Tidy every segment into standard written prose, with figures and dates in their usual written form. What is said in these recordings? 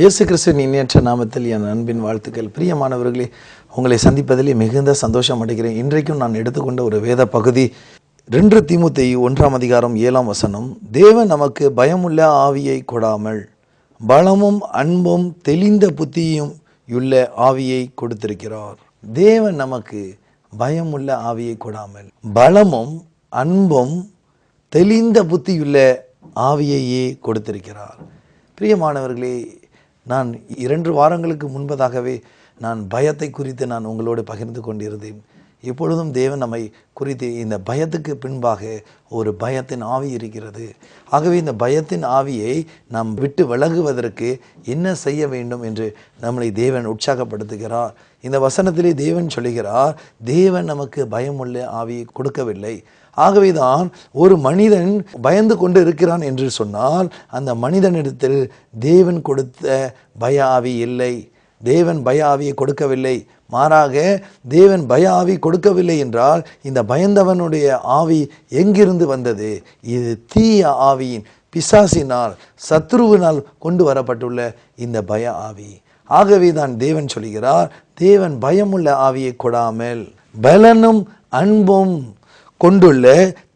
இயேசு கிறிஸ்துவின் இணையற்ற நாமத்தில் என் அன்பின் வாழ்த்துக்கள். பிரியமானவர்களே, உங்களை சந்திப்பதிலே மிகுந்த சந்தோஷம் அடைகிறேன். இன்றைக்கும் நான் எடுத்துக்கொண்ட ஒரு வேத பகுதி 2 தீமோத்தேயு 1:7. தேவன் நமக்கு பயமுள்ள ஆவியை கொடாமல் பலமும் அன்பும் தெளிந்த புத்தியும் உள்ள ஆவியை கொடுத்திருக்கிறார். தேவன் நமக்கு பயமுள்ள ஆவியை கொடாமல் பலமும் அன்பும் தெளிந்த புத்தியுள்ள ஆவியையே கொடுத்திருக்கிறார். பிரியமானவர்களே, நான் 2 வாரங்களுக்கு முன்பதாகவே நான் பயத்தை குறித்து நான் உங்களோடு பகிர்ந்து கொண்டிருந்தேன். இப்பொழுதும் தேவன் நம்மை குறித்து இந்த பயத்துக்கு பின்பாக ஒரு பயத்தின் ஆவி இருக்கிறது. ஆகவே இந்த பயத்தின் ஆவியை நாம் விட்டு விலகுவதற்கு என்ன செய்ய வேண்டும் என்று நம்மளை தேவன் உற்சாகப்படுத்துகிறார். இந்த வசனத்திலே தேவன் சொல்லுகிறார், தேவன் நமக்கு பயமுள்ள ஆவியை கொடுக்கவில்லை. ஆகவேதான் ஒரு மனிதன் பயந்து கொண்டு இருக்கிறான் என்று சொன்னால் அந்த மனிதனிடத்தில் தேவன் கொடுத்த பய ஆவி இல்லை. தேவன் பய ஆவியை கொடுக்கவில்லை. மாறாக தேவன் பய ஆவி கொடுக்கவில்லை என்றால் இந்த பயந்தவனுடைய ஆவி எங்கிருந்து வந்தது? இது தீய ஆவியின் பிசாசினால் சத்ருவினால் கொண்டு வரப்பட்டுள்ள இந்த பய ஆவி. ஆகவே தான் தேவன் சொல்கிறார், தேவன் பயமுள்ள ஆவியை கொடாமல் பலனும் அன்பும் கொண்டுள்ள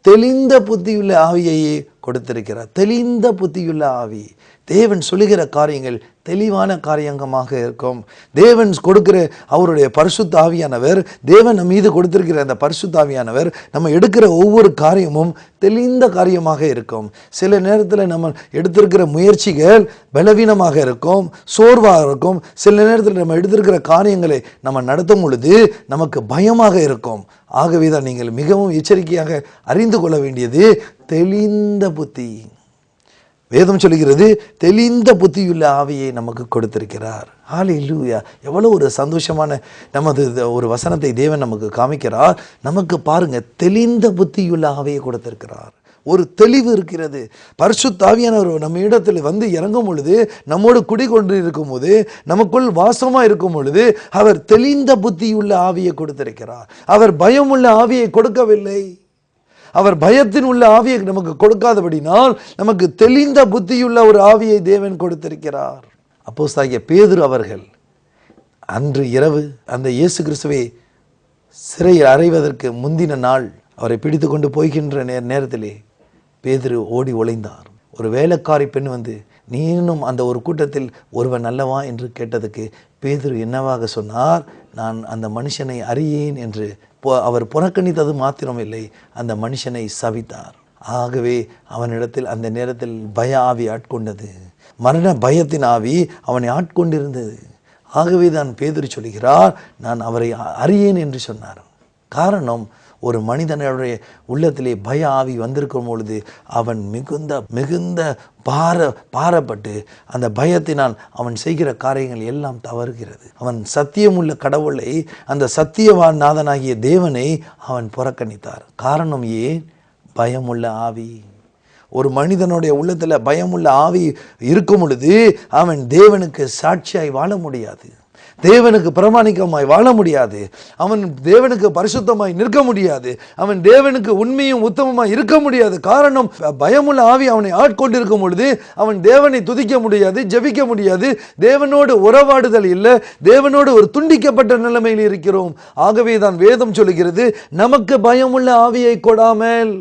தெளிந்த புத்தியுள்ள ஆவியையே கொடுத்திருக்கிறார். தெளிந்த புத்தியுள்ள ஆவி. தேவன் சொல்லுகிற காரியங்கள் தெளிவான காரியங்கமாக இருக்கும். தேவன் கொடுக்கிற அவருடைய பரிசுத்த ஆவியானவர், தேவன் நம் மீது கொடுத்திருக்கிற அந்த பரிசுத்த ஆவியானவர் நம்ம எடுக்கிற ஒவ்வொரு காரியமும் தெளிந்த காரியமாக இருக்கும். சில நேரத்தில் நம்ம எடுத்திருக்கிற முயற்சிகள் பலவீனமாக இருக்கும், சோர்வாக இருக்கும். சில நேரத்தில் நம்ம எடுத்திருக்கிற காரியங்களை நம்ம நடத்தும் பொழுது நமக்கு பயமாக இருக்கும். ஆகவே தான் நீங்கள் மிகவும் எச்சரிக்கையாக அறிந்து கொள்ள வேண்டியது தெளிந்த புத்தி. வேதம் சொல்லுகிறது, தெளிந்த புத்தியுள்ள ஆவியை நமக்கு கொடுத்திருக்கிறார். ஹல்லேலூயா! எவ்வளோ ஒரு சந்தோஷமான நமது ஒரு வசனத்தை தேவன் நமக்கு காமிக்கிறார். நமக்கு பாருங்க, தெளிந்த புத்தியுள்ள ஆவியை கொடுத்திருக்கிறார். ஒரு தெளிவு இருக்கிறது. பரிசுத்த ஆவியானவர் நம்ம இடத்துல வந்து இறங்கும் பொழுது, நம்மோடு குடிகொண்டு இருக்கும் போது, நமக்குள் வாசமா இருக்கும் பொழுது அவர் தெளிந்த புத்தியுள்ள ஆவியை கொடுத்திருக்கிறார். அவர் பயமுள்ள ஆவியை கொடுக்கவில்லை. அவர் பயத்தின் உள்ள ஆவியை நமக்கு கொடுக்காதபடினால் நமக்கு தெளிந்த புத்தியுள்ள ஒரு ஆவியை தேவன் கொடுத்திருக்கிறார். அப்போஸ்தலனாகிய பேதுரு அவர்கள் அன்று இரவு அந்த இயேசு கிறிஸ்துவை சிறையில் அறைவதற்கு முந்தின நாள் அவரை பிடித்து கொண்டு போய்கின்ற நேரத்திலே பேதுரு ஓடி ஒளிந்தார். ஒரு வேலைக்காரி பெண் வந்து, நீ இன்னும் அந்த ஒரு கூட்டத்தில் ஒருவன் அல்லவா என்று கேட்டதுக்கு பேதுரு என்னவாக சொன்னார்? நான் அந்த மனுஷனை அறியேன் என்று அவர் புறக்கணித்தது மாத்திரமில்லை, அந்த மனுஷனை சபித்தார். ஆகவே அவனிடத்தில் அந்த நேரத்தில் பய ஆவி ஆட்கொண்டது. மரண பயத்தின் ஆவி அவனை ஆட்கொண்டிருந்தது. ஆகவே தான் பேதுரு சொல்கிறார், நான் அவரை அறியேன் என்று சொன்னார். காரணம், ஒரு மனிதனுடைய உள்ளத்திலே பய ஆவி வந்திருக்கும் பொழுது அவன் மிகுந்த பாரப்பட்டு அந்த பயத்தினால் அவன் செய்கிற காரியங்கள் எல்லாம் தவறுகிறது. அவன் சத்தியமுள்ள கடவுளை, அந்த சத்தியவான் நாதனாகிய தேவனை அவன் புறக்கணித்தார். காரணம் ஏன்? பயமுள்ள ஆவி. ஒரு மனிதனுடைய உள்ளத்தில் பயமுள்ள ஆவி இருக்கும் பொழுது அவன் தேவனுக்கு சாட்சியாய் வாழ முடியாது, தேவனுக்கு பிரமாணிக்கமாய் வாழ முடியாது, அவன் தேவனுக்கு பரிசுத்தமாய் நிற்க முடியாது, அவன் தேவனுக்கு உண்மையும் உத்தமமாய் இருக்க முடியாது. காரணம், பயமுள்ள ஆவி அவனை ஆட்கொண்டிருக்கும் பொழுது அவன் தேவனை துதிக்க முடியாது, ஜெபிக்க முடியாது, தேவனோடு உறவாடுதல் இல்லை, தேவனோடு ஒரு துண்டிக்கப்பட்ட நிலைமையில் இருக்கிறோம். ஆகவே தான் வேதம் சொல்லுகிறது, நமக்கு பயமுள்ள ஆவியை கொடாமல்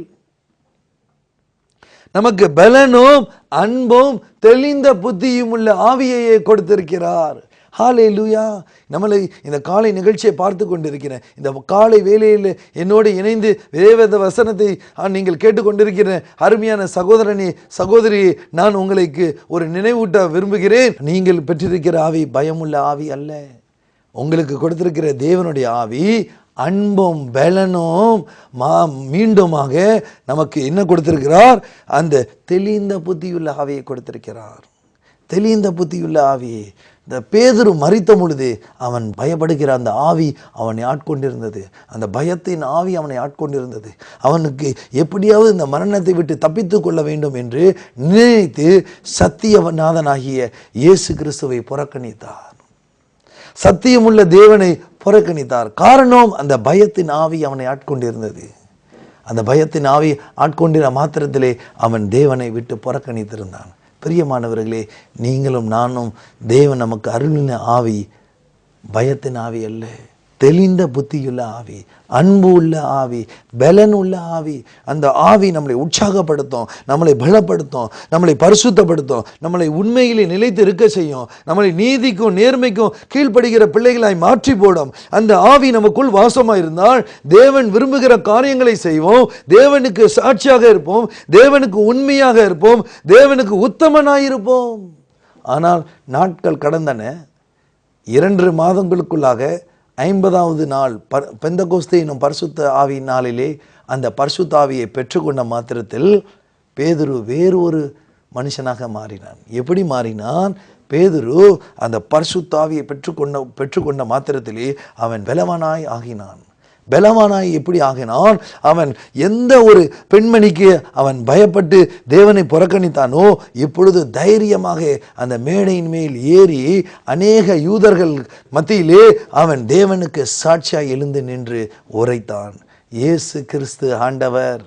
நமக்கு பலனும் அன்பும் தெளிந்த புத்தியும் உள்ள ஆவியையே கொடுத்திருக்கிறார். ஹல்லேலூயா! நம்மளை இந்த காலை நிகழ்ச்சியை பார்த்து கொண்டிருக்கிறேன். இந்த காலை வேளையில் என்னோடு இணைந்து வேத வசனத்தை நீங்கள் கேட்டுக்கொண்டிருக்கிற அருமையான சகோதரனே, சகோதரியை நான் உங்களுக்கு ஒரு நினைவூட்ட விரும்புகிறேன். நீங்கள் பெற்றிருக்கிற ஆவி பயமுள்ள ஆவி அல்ல. உங்களுக்கு கொடுத்திருக்கிற தேவனுடைய ஆவி அன்பும் பலனும் மீண்டுமாக நமக்கு என்ன கொடுத்திருக்கிறார்? அந்த தெளிந்த புத்தியுள்ள ஆவியை கொடுத்திருக்கிறார். தெளிந்த புத்தியுள்ள ஆவியை. இந்த பேதுரு மரித்த பொழுது அவன் பயப்படுகிற அந்த ஆவி அவனை ஆட்கொண்டிருந்தது. அந்த பயத்தின் ஆவி அவனை ஆட்கொண்டிருந்தது. அவனுக்கு எப்படியாவது இந்த மரணத்தை விட்டு தப்பித்து கொள்ள வேண்டும் என்று நினைத்து சத்தியநாதனாகிய இயேசு கிறிஸ்துவை புறக்கணித்தார். சத்தியமுள்ள தேவனை புறக்கணித்தார். காரணம், அந்த பயத்தின் ஆவி அவனை ஆட்கொண்டிருந்தது. அந்த பயத்தின் ஆவி ஆட்கொண்டிருந்த மாத்திரத்திலே அவன் தேவனை விட்டு புறக்கணித்திருந்தான். பிரியமானவர்களே, நீங்களும் நானும் தேவன் நமக்கு அருளின ஆவி பயத்தின் ஆவி அல்ல, தெளிந்த புத்தியுள்ள ஆவி, அன்பு உள்ள ஆவி, பலன் உள்ள ஆவி. அந்த ஆவி நம்மளை உற்சாகப்படுத்தும், நம்மளை பலப்படுத்தும், நம்மளை பரிசுத்தப்படுத்தும், நம்மளை உண்மையிலே நிலைத்து இருக்க செய்யும், நம்மளை நீதிக்கும் நேர்மைக்கும் கீழ்ப்படுகிற பிள்ளைகளாய் மாற்றி போடும். அந்த ஆவி நமக்குள் வாசமாக இருந்தால் தேவன் விரும்புகிற காரியங்களை செய்வோம், தேவனுக்கு சாட்சியாக இருப்போம், தேவனுக்கு உண்மையாக இருப்போம், தேவனுக்கு உத்தமனாயிருப்போம். ஆனால் நாட்கள் கடந்தன. 2 மாதங்களுக்குள்ளாக 50வது நாள் பெந்தகோஸ்தே என்னும் பரிசுத்த ஆவியின் நாளிலே அந்த பரிசுத்த ஆவியை பெற்றுக்கொண்ட மாத்திரத்தில் பேதுரு வேறு ஒரு மனுஷனாக மாறினான். எப்படி மாறினான்? பேதுரு அந்த பரிசுத்த ஆவியை பெற்றுக்கொண்ட மாத்திரத்திலே அவன் பலவானாய் ஆகினான். பலவானாய் எப்படி ஆகினான்? அவன் எந்த ஒரு பெண்மணிக்கு அவன் பயப்பட்டு தேவனை புறக்கணித்தானோ, இப்பொழுது தைரியமாக அந்த மேடையின் மேல் ஏறி அநேக யூதர்கள் மத்தியிலே அவன் தேவனுக்கு சாட்சியாய் எழுந்து நின்று உரைத்தான், இயேசு கிறிஸ்து ஆண்டவர்.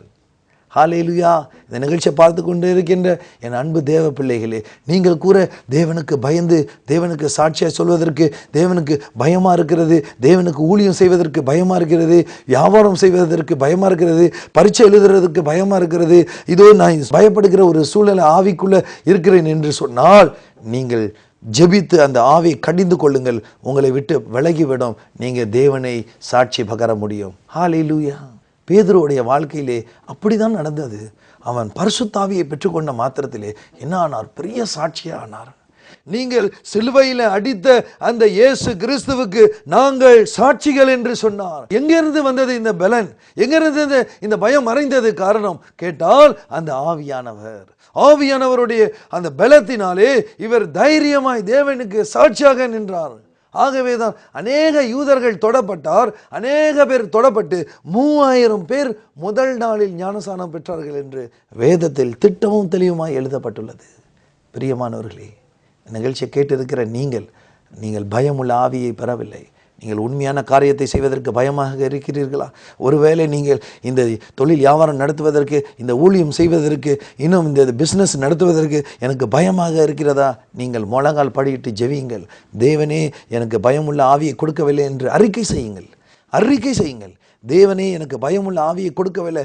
ஹல்லேலூயா. இந்த நிகழ்ச்சியை பார்த்து கொண்டு இருக்கின்ற என் அன்பு தேவ பிள்ளைகளே, நீங்கள் கூட தேவனுக்கு பயந்து தேவனுக்கு சாட்சியாக சொல்வதற்கு தேவனுக்கு பயமாக இருக்கிறது, தேவனுக்கு ஊழியம் செய்வதற்கு பயமாக இருக்கிறது, வியாபாரம் செய்வதற்கு பயமாக இருக்கிறது, பரீட்சை எழுதுறதுக்கு பயமாக இருக்கிறது, இதோ நான் பயப்படுகிற ஒரு சூழ்நிலை ஆவிக்குள்ளே இருக்கிறேன் என்று சொன்னால், நீங்கள் ஜெபித்து அந்த ஆவியை கடிந்து கொள்ளுங்கள். உங்களை விட்டு விலகிவிடும். நீங்கள் தேவனை சாட்சி பகர முடியும். ஹல்லேலூயா. பேதுருவுடைய வாழ்க்கையிலே அப்படிதான் நடந்தது. அவன் பரிசுத்தாவியை பெற்றுக்கொண்ட மாத்திரத்திலே என்ன ஆனார்? பெரிய சாட்சியாக ஆனார். நீங்கள் சிலுவையில் அடித்த அந்த இயேசு கிறிஸ்துவுக்கு நாங்கள் சாட்சிகள் என்று சொன்னார். எங்கிருந்து வந்தது இந்த பலன்? எங்கிருந்து இந்த பயம் மறைந்தது? காரணம் கேட்டால் அந்த ஆவியானவருடைய அந்த பலத்தினாலே இவர் தைரியமாய் தேவனுக்கு சாட்சியாக நின்றார். ஆகவேதான் அநேக யூதர்கள் தொடப்பட்டார். அநேக பேர் தொடப்பட்டு 3000 பேர் முதல் நாளில் ஞானசானம் பெற்றார்கள் என்று வேதத்தில் திட்டமும் தெளிவுமாய் எழுதப்பட்டுள்ளது. பிரியமானவர்களே, நிகழ்ச்சியை கேட்டிருக்கிற நீங்கள் பயமுள்ள ஆவியை பெறவில்லை. நீங்கள் உண்மையான காரியத்தை செய்வதற்கு பயமாக இருக்கிறீர்களா? ஒருவேளை நீங்கள் இந்த தொழில் வியாபாரம் நடத்துவதற்கு, இந்த ஊழியம் செய்வதற்கு, இன்னும் இந்த பிஸ்னஸ் நடத்துவதற்கு எனக்கு பயமாக இருக்கிறதா? நீங்கள் முழங்கால் படியிட்டு ஜெபியுங்கள். தேவனே எனக்கு பயமுள்ள ஆவியை கொடுக்கவில்லை என்று அறிக்கை செய்யுங்கள். தேவனே எனக்கு பயமுள்ள ஆவியை கொடுக்கவில்லை,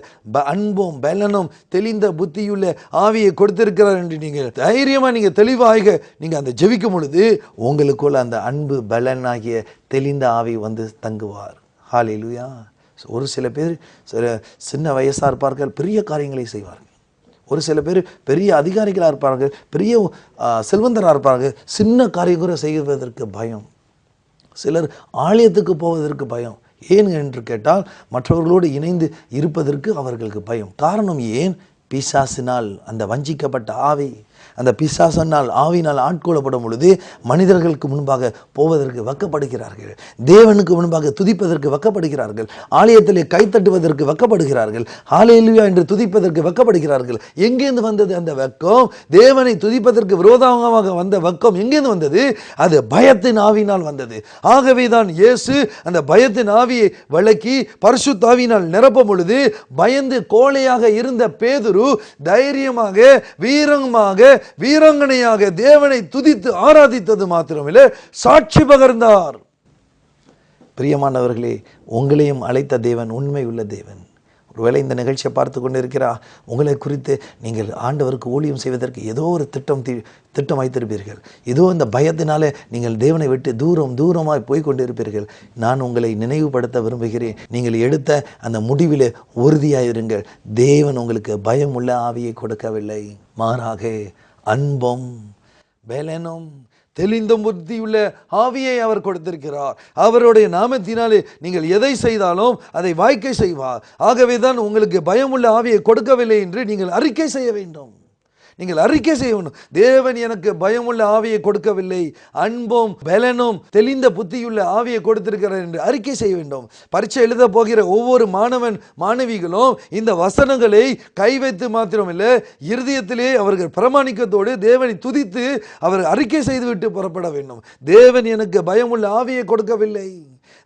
அன்பும் பலனும் தெளிந்த புத்தியுள்ள ஆவியை கொடுத்திருக்கிறார் என்று நீங்கள் தைரியமாக நீங்கள் தெளிவாக நீங்கள் அந்த ஜெபிக்கும் பொழுது உங்களுக்குள்ள அந்த அன்பு பலனாகிய தெளிந்த ஆவி வந்து தங்குவார். ஹல்லேலூயா. ஒரு சில பேர் சின்ன வயசாக இருப்பார்கள், பெரிய காரியங்களை செய்வார்கள். ஒரு சில பேர் பெரிய அதிகாரிகளாக இருப்பார்கள், பெரிய செல்வந்தராக இருப்பார்கள், சின்ன காரியம் கூட செய்வதற்கு பயம். சிலர் ஆலயத்துக்கு போவதற்கு பயம். ஏன் என்று கேட்டால் மற்றவர்களோடு இணைந்து இருப்பதற்கு அவர்களுக்கு பயம். காரணம் ஏன்? பிசாசினால் அந்த வஞ்சிக்கப்பட்ட ஆவி, அந்த பிசாசனால் ஆவினால் ஆட்கொள்ளப்படும் பொழுது மனிதர்களுக்கு முன்பாக போவதற்கு வெட்கப்படுகிறார்கள், தேவனுக்கு முன்பாக துதிப்பதற்கு வெட்கப்படுகிறார்கள், ஆலயத்திலே கைத்தட்டுவதற்கு வெட்கப்படுகிறார்கள், ஹல்லேலூயா என்று துதிப்பதற்கு வெட்கப்படுகிறார்கள். எங்கேருந்து வந்தது அந்த வெட்கம்? தேவனை துதிப்பதற்கு விரோதமாக வந்த வெட்கம் எங்கேருந்து வந்தது? அது பயத்தின் ஆவியினால் வந்தது. ஆகவே தான் இயேசு அந்த பயத்தின் ஆவியை விலக்கி பரிசுத்த ஆவியினால் நிரப்பும் பொழுது பயந்து கோழையாக இருந்த பேதுரு தைரியமாக வீராங்கனையாக தேவனை துதித்து ஆராதித்தது மாத்திரமில்லை, சாட்சி பகர்ந்தார். பிரியமானவர்களே, உங்களையும் அழைத்த தேவன் உண்மை உள்ள தேவன். ஒருவேளை இந்த நிகழ்ச்சியை பார்த்து கொண்டு இருக்கிறார், உங்களை குறித்து நீங்கள் ஆண்டவருக்கு ஊழியம் செய்வதற்கு ஏதோ ஒரு திட்டம் வைத்திருப்பீர்கள். ஏதோ இந்த பயத்தினாலே நீங்கள் தேவனை விட்டு தூரமாய் போய் கொண்டு இருப்பீர்கள். நான் உங்களை நினைவுபடுத்த விரும்புகிறேன், நீங்கள் எடுத்த அந்த முடிவிலே உறுதியாயிருங்கள். தேவன் உங்களுக்கு பயமுள்ள ஆவியை கொடுக்கவில்லை, மாறாக அன்பும் பலனும் தெளிந்த புத்தியுள்ள ஆவியை அவர் கொடுத்திருக்கிறார். அவருடைய நாமத்தினாலே நீங்கள் எதை செய்தாலும் அதை வாய்க்கை செய்வார். ஆகவே தான் உங்களுக்கு பயமுள்ள ஆவியை கொடுக்கவில்லை என்று நீங்கள் அறிக்கை செய்ய வேண்டும். தேவன் எனக்கு பயமுள்ள ஆவியை கொடுக்கவில்லை, அன்பும் பலனும் தெளிந்த புத்தியுள்ள ஆவியை கொடுத்திருக்கிறார் என்று அறிக்கை செய்ய வேண்டும். பரீட்சை எழுத போகிற ஒவ்வொரு மாணவன் மாணவிகளும் இந்த வசனங்களை கை வைத்து மாத்திரமில்லை, இருதயத்திலே அவர்கள் பிரமாணிக்கத்தோடு தேவனை துதித்து அவர் அறிக்கை செய்துவிட்டு புறப்பட வேண்டும். தேவன் எனக்கு பயமுள்ள ஆவியை கொடுக்கவில்லை,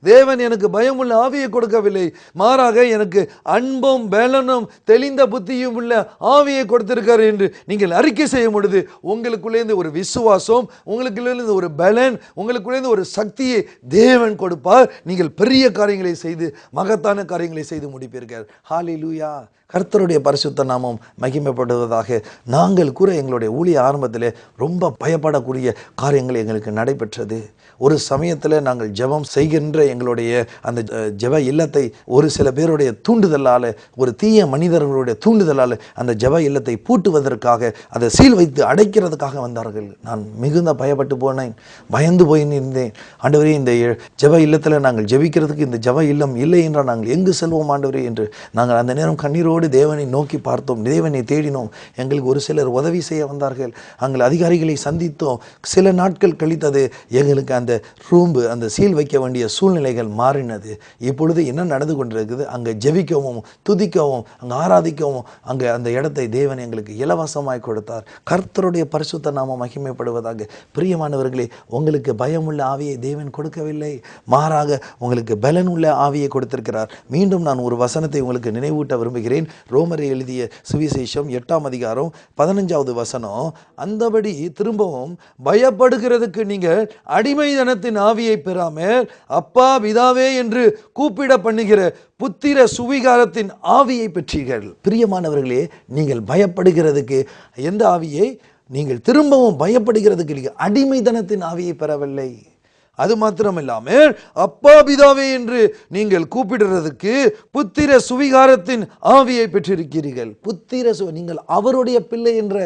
தேவன் எனக்கு பயமுள்ள ஆவியை கொடுக்கவில்லை, மாறாக எனக்கு அன்பும் பலனும் தெளிந்த புத்தியும் உள்ள ஆவியை கொடுத்திருக்காரு என்று நீங்கள் அறிக்கை செய்யும் பொழுது உங்களுக்குள்ளேருந்து ஒரு விசுவாசம், உங்களுக்குள்ளேருந்து ஒரு பலன், உங்களுக்குள்ளேருந்து ஒரு சக்தியை தேவன் கொடுப்பார். நீங்கள் பெரிய காரியங்களை செய்து மகத்தான காரியங்களை செய்து முடிப்பீர்கள். ஹல்லேலூயா. கர்த்தருடைய பரிசுத்த நாமம் மகிமைப்படுவதாக. நாங்கள் கூட எங்களுடைய ஊழிய ஆரம்பத்தில் ரொம்ப பயப்படக்கூடிய காரியங்கள் எங்களுக்கு நடைபெற்றது. ஒரு சமயத்தில் நாங்கள் ஜெபம் செய்கின்ற எங்களுடைய அந்த ஜெப இல்லத்தை ஒரு சில பேருடைய தூண்டுதலால், ஒரு தீய மனிதர்களுடைய தூண்டுதலால் அந்த ஜெப இல்லத்தை பூட்டுவதற்காக, அதை சீல் வைத்து அடைக்கிறதுக்காக வந்தார்கள். நான் மிகுந்த பயப்பட்டு போனேன், பயந்து போய் இருந்தேன். ஆண்டவரே, இந்த ஜெப இல்லத்தில் நாங்கள் ஜெபிக்கிறதுக்கு இந்த ஜெப இல்லம் இல்லை என்றால் நாங்கள் எங்கு செல்வோம் ஆண்டவரே என்று நாங்கள் அந்த நேரம் கண்ணீரோடு தேவனை நோக்கி பார்த்தோம், தேவனை தேடினோம். எங்களுக்கு ஒரு சிலர் உதவி செய்ய வந்தார்கள். அங்கே அதிகாரிகளை சந்தித்தோம். சில நாட்கள் கழித்தது எங்களுக்கு அந்த ரூம்பு, அந்த சீல் வைக்க வேண்டிய சூழ்நிலைகள் மாறினது. இப்பொழுது என்ன நடந்து கொண்டிருக்குது? அங்கே ஜெபிக்கவும் துதிக்கவும் அங்கே ஆராதிக்கவும் அங்கே அந்த இடத்தை தேவன் எங்களுக்கு இலவசமாய் கொடுத்தார். கர்த்தருடைய பரிசுத்த நாமம் மகிமைப்படுவதாக. பிரியமானவர்களே, உங்களுக்கு பயமுள்ள ஆவியை தேவன் கொடுக்கவில்லை, மாறாக உங்களுக்கு பலன் உள்ள ஆவியை கொடுத்திருக்கிறார். மீண்டும் நான் ஒரு வசனத்தை உங்களுக்கு நினைவூட்ட விரும்புகிறேன். ரோமரை எழுதிய சுவிசேஷம் 8ஆம் அதிகாரம் 15வது வசனம். அந்தபடி திரும்பவும் பயப்படுகிறதுக்கு நீங்கள் அடிமைதனத்தின் ஆவியை பெறாமல் அப்பா பிதாவே என்று கூப்பிட பண்ணுகிற புத்திர சுவிகாரத்தின் ஆவியை பெற்றீர்கள். பிரியமானவர்களே, நீங்கள் பயப்படுகிறதுக்கு எந்த ஆவியை? நீங்கள் திரும்பவும் பயப்படுகிறதுக்கு அடிமைதனத்தின் ஆவியை பெறவில்லை. அது மாத்திரமில்லாமல் அப்பா பிதாவே என்று நீங்கள் கூப்பிடுறதுக்கு புத்திர சுவிகாரத்தின் ஆவியை பெற்றிருக்கிறீர்கள். நீங்கள் அவருடைய பிள்ளை என்ற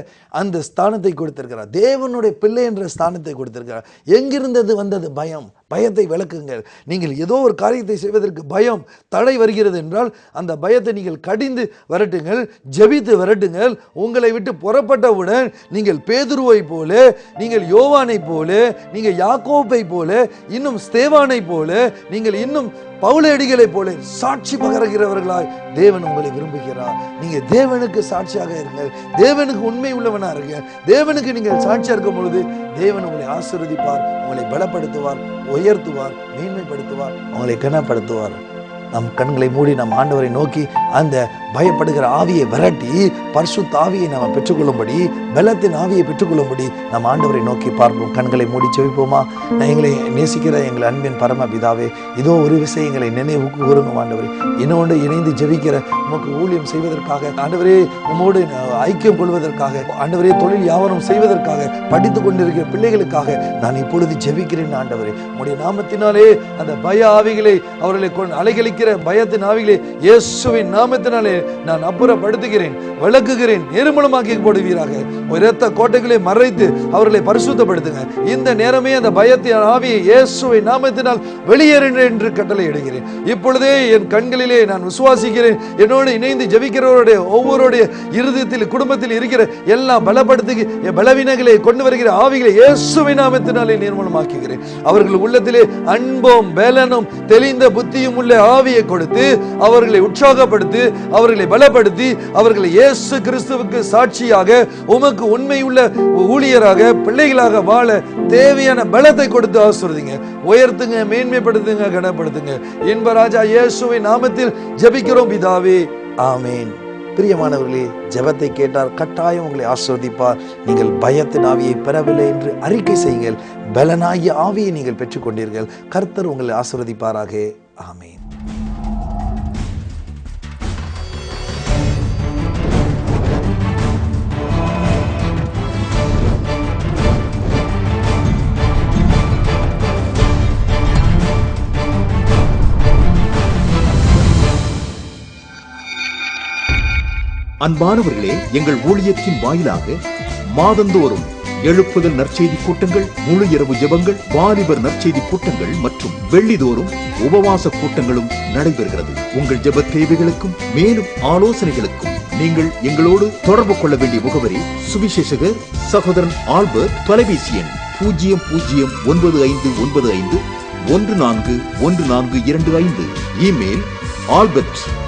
அந்த ஸ்தானத்தை கொடுத்திருக்கிறார். தேவனுடைய பிள்ளை என்ற ஸ்தானத்தை கொடுத்திருக்கிறார். எங்கிருந்தது வந்தது பயம்? பயத்தை விளக்குங்கள். நீங்கள் ஏதோ ஒரு காரியத்தை செய்வதற்கு பயம் தடை வருகிறது என்றால் அந்த பயத்தை நீங்கள் கடிந்து விரட்டுங்கள், ஜெபித்து விரட்டுங்கள். உங்களை விட்டு புறப்பட்டவுடன் நீங்கள் பேதுருவை போல, நீங்கள் யோவானை போல, நீங்கள் யாக்கோபை போல, இன்னும் ஸ்தேவானை போல, நீங்கள் இன்னும் பவுலடிகளை போல சாட்சி பகருகிறவர்களாய் தேவன் உங்களை விரும்புகிறார். நீங்க தேவனுக்கு சாட்சியாக இருங்கள், தேவனுக்கு உண்மை உள்ளவனா இருங்க. தேவனுக்கு நீங்கள் சாட்சியா இருக்கும் பொழுது தேவன் உங்களை ஆசீர்வதிப்பார், உங்களை பலப்படுத்துவார், உயர்த்துவார், மேன்மைப்படுத்துவார், உங்களை கனப்படுத்துவார். நம் கண்களை மூடி நம் ஆண்டவரை நோக்கி அந்த பயப்படுகிற ஆவியை விரட்டி பரிசுத்த ஆவியை நாம் பெற்றுக்கொள்ளும்படி, பலத்தின் ஆவியை பெற்றுக்கொள்ளும்படி நம் ஆண்டவரை நோக்கி பார்ப்போம். கண்களை மூடி ஜெபிப்போமா? எங்களை நேசிக்கிற எங்கள் அன்பின் பரம பிதாவே, இதோ ஒரு விஷயம் எங்களை நினைவு கூறுங்க ஆண்டவரே. என்னோடு இணைந்து ஜெபிக்கிற உமக்கு ஊழியம் செய்வதற்காக ஆண்டவரே, உமோடு ஐக்கியம் கொள்வதற்காக ஆண்டவரே, தொழில் வியாபாரம் செய்வதற்காக, படித்து கொண்டிருக்கிற பிள்ளைகளுக்காக நான் இப்பொழுது ஜெபிக்கிறேன் ஆண்டவரே. உம்முடைய நாமத்தினாலே அந்த பய ஆவிகளை அவர்களை அலைகழிக்கிற பயத்தின் ஆவிகளை இயேசுவின் நாமத்தினாலே நான் அப்புறப்படுத்துகிறேன், விளக்குகிறேன், நிர்மூலமாக்கி போடுவீராக. இரத்த கோட்டைகளை மறைத்து அவர்களை பரிசுத்தப்படுத்துங்க. இந்த நேரமே அந்த பயத்தின் ஆவியை இயேசுவின் நாமத்தினால் வெளியேறுகிறேன் என்று கட்டளை இடுகிறேன். இப்பொழுதே என் கண்களிலே நான் விசுவாசிக்கிறேன். என்னோடு இணைந்து ஜெபிக்கிறவருடைய ஒவ்வொருடைய இருதயத்தில், குடும்பத்தில் இருக்கிற எல்லா பலப்படுத்தி பலவீனங்களை கொண்டு வருகிற ஆவிகளை இயேசுவின் நாமத்தினாலே நிர்மூலமாக்குகிறேன். அவர்கள் உள்ளத்திலே அன்பும் பலனும் தெளிந்த புத்தியும் உள்ள ஆவியை கொடுத்து அவர்களை உற்சாகப்படுத்தி, அவர்களை பலப்படுத்தி, அவர்களை இயேசு கிறிஸ்துவுக்கு சாட்சியாக, உமக்கு உண்மையுள்ள ஊழியராக, பிள்ளைகளாக வாழ தேவையான பலத்தை கொடுத்து ஆசீர்வதிங்க, உயர்த்துங்க, மேன்மைப்படுத்துங்க, கனப்படுத்துங்க. இன்பராஜா இயேசுவின் நாமத்தில் ஜெபிக்கிறோம் பிதாவே, ஆமேன். பிரியமானவர்களே, ஜெபத்தை கேட்டார், கட்டாயம் உங்களை ஆசீர்வதிப்பார். நீங்கள் பயத்தின் ஆவியை பெறவில்லை என்று அறிக்கை செய்யுங்கள். பலனாகிய ஆவியை நீங்கள் பெற்றுக்கொண்டீர்கள். கர்த்தர் உங்களை ஆசீர்வதிப்பாராக. ஆமேன். அன்பானவர்களே, எங்கள் ஊழியத்தின் வாயிலாக மாதந்தோறும் எழுப்புதல் நற்செய்தி கூட்டங்கள், முழு இரவு ஜெபங்கள், வாலிபர் நற்செய்தி கூட்டங்கள் மற்றும் வெள்ளிதோறும் உபவாச கூட்டங்களும் நடைபெறுகிறது. உங்கள் ஜெப தேவைகளுக்கும் மேலும் ஆலோசனைகளுக்கும் நீங்கள் எங்களோடு தொடர்பு கொள்ள வேண்டிய முகவரி: சுவிசேஷகர் சகோதரன் ஆல்பர்ட், தொலைபேசி எண் 009595141425, இமெயில் albert@stun